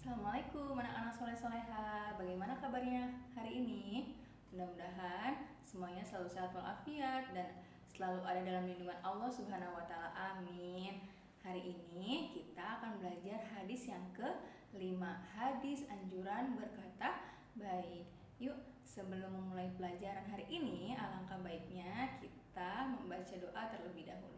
Assalamualaikum anak-anak soleh-soleha. Bagaimana kabarnya hari ini? Mudah-mudahan semuanya selalu sehat walafiat dan selalu ada dalam lindungan Allah Subhanahu wa taala. Amin. Hari ini kita akan belajar hadis yang ke-5, hadis anjuran berkata baik. Yuk, sebelum memulai pelajaran hari ini, alangkah baiknya kita membaca doa terlebih dahulu.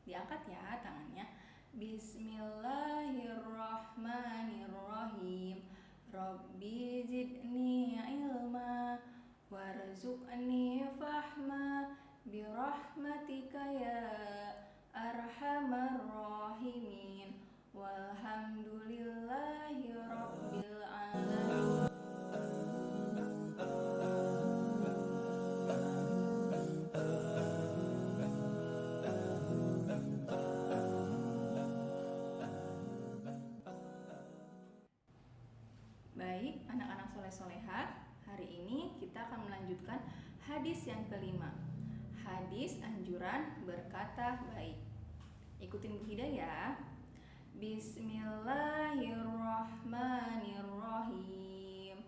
Diangkat ya tangannya. Bismillahirrahmanirrahim. Rabbi zidni ilma warzuqni fahma birahmatika ya arhamar rahimin. Walhamdulillahi rabbil alamin. Baik, anak-anak soleh-soleha, hari ini kita akan melanjutkan hadis yang ke-5. Hadis anjuran berkata baik. Ikutin Bu Hida ya. Bismillahirrahmanirrahim.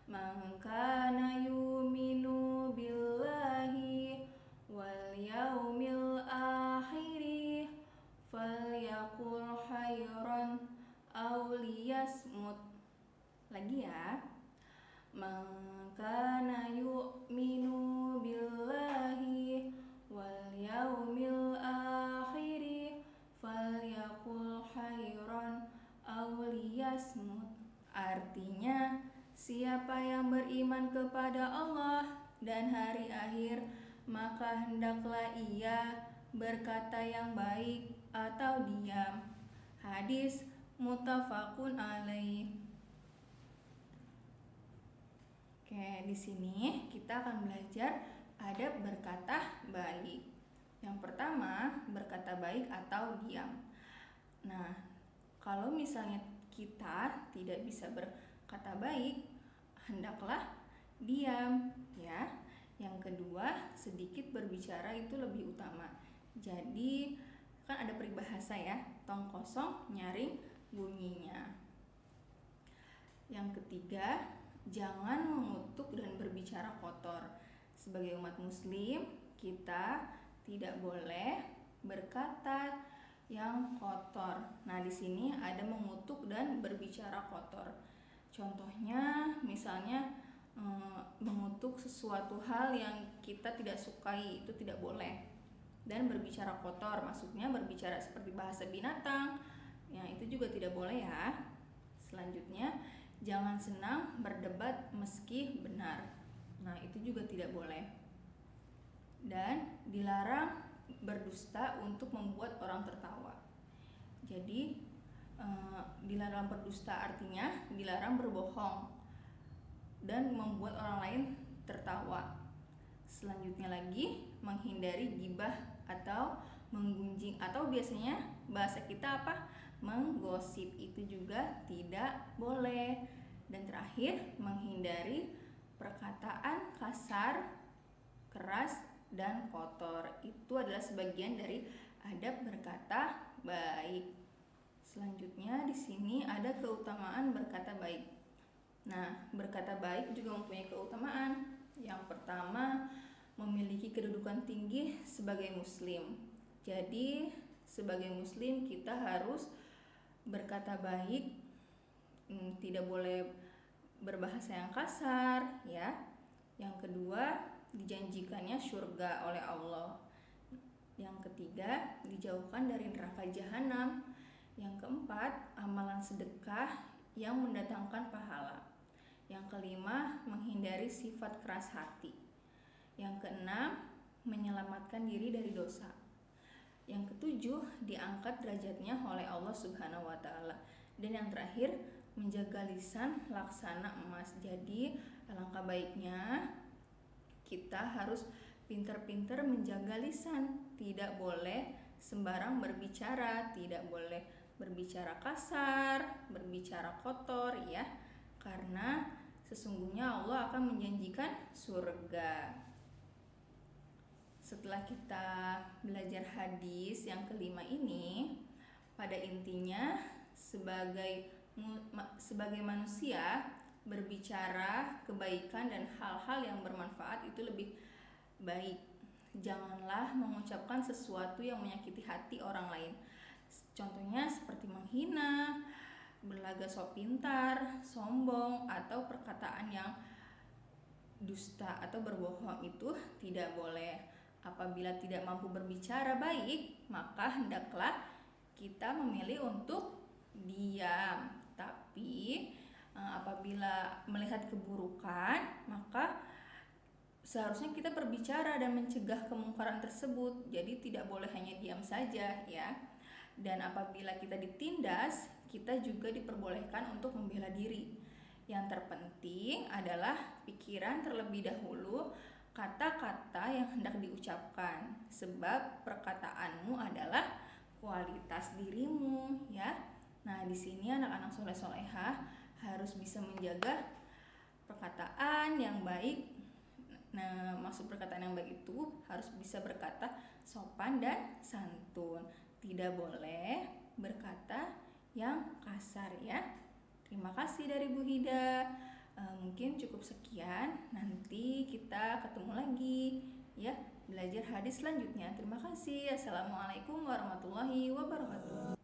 Man kana yuminu billahi wal yaumil akhiri falyaqul khairan aw liyasmut. Lagi ya. Man kana yu'minu billahi wal yaumil akhiri falyaqul khairan aw liyasmut. Artinya, siapa yang beriman kepada Allah dan hari akhir, maka hendaklah ia berkata yang baik atau diam. Hadis muttafaqun alaih. Oke, di sini kita akan belajar adab berkata baik. Yang pertama, berkata baik atau diam. Nah, kalau misalnya kita tidak bisa berkata baik, hendaklah diam, ya. Yang kedua, sedikit berbicara itu lebih utama. Jadi, kan ada peribahasa ya, tong kosong nyaring bunyinya. Yang ketiga, jangan mengutuk dan berbicara kotor. Sebagai umat muslim, kita tidak boleh berkata yang kotor. Nah, di sini ada mengutuk dan berbicara kotor. Contohnya, misalnya mengutuk sesuatu hal yang kita tidak sukai, itu tidak boleh. Dan berbicara kotor, maksudnya berbicara seperti bahasa binatang, ya itu juga tidak boleh ya. Selanjutnya, jangan senang berdebat meski benar. Nah, itu juga tidak boleh. Dan dilarang berdusta untuk membuat orang tertawa. Jadi, dilarang berdusta artinya dilarang berbohong dan membuat orang lain tertawa. Selanjutnya lagi, menghindari gibah atau menggunjing, atau biasanya bahasa kita apa? Menggosip, itu juga tidak boleh. Dan terakhir, menghindari perkataan kasar, keras, dan kotor. Itu adalah sebagian dari adab berkata baik. Selanjutnya di sini ada keutamaan berkata baik. Nah, berkata baik juga mempunyai keutamaan. Yang pertama, memiliki kedudukan tinggi sebagai muslim. Jadi, sebagai muslim kita harus berkata baik, tidak boleh berbahasa yang kasar, ya. Yang kedua, dijanjikannya surga oleh Allah. Yang ketiga, dijauhkan dari neraka jahanam. Yang keempat, amalan sedekah yang mendatangkan pahala. Yang kelima, menghindari sifat keras hati. Yang keenam, menyelamatkan diri dari dosa. Yang ketujuh, diangkat derajatnya oleh Allah Subhanahu wa taala. Dan yang terakhir, menjaga lisan laksana emas. Jadi, alangkah baiknya kita harus pintar-pintar menjaga lisan. Tidak boleh sembarang berbicara, tidak boleh berbicara kasar, berbicara kotor ya. Karena sesungguhnya Allah akan menjanjikan surga. Setelah kita belajar hadis yang ke-5 ini, pada intinya sebagai sebagai manusia berbicara kebaikan dan hal-hal yang bermanfaat itu lebih baik. Janganlah mengucapkan sesuatu yang menyakiti hati orang lain. Contohnya seperti menghina, berlagak sok pintar, sombong, atau perkataan yang dusta atau berbohong itu tidak boleh. Apabila tidak mampu berbicara baik, maka hendaklah kita memilih untuk diam. Tapi apabila melihat keburukan, maka seharusnya kita berbicara dan mencegah kemungkaran tersebut. Jadi tidak boleh hanya diam saja ya. Dan apabila kita ditindas, kita juga diperbolehkan untuk membela diri. Yang terpenting adalah pikiran terlebih dahulu kata-kata yang hendak diucapkan, sebab perkataanmu adalah kualitas dirimu ya. Nah, di sini anak-anak soleh-solehah harus bisa menjaga perkataan yang baik. Nah, maksud perkataan yang baik itu harus bisa berkata sopan dan santun. Tidak boleh berkata yang kasar ya. Terima kasih dari Bu Hida. Mungkin cukup sekian. Nanti kita ketemu lagi ya, belajar hadis selanjutnya. Terima kasih. Assalamualaikum warahmatullahi wabarakatuh.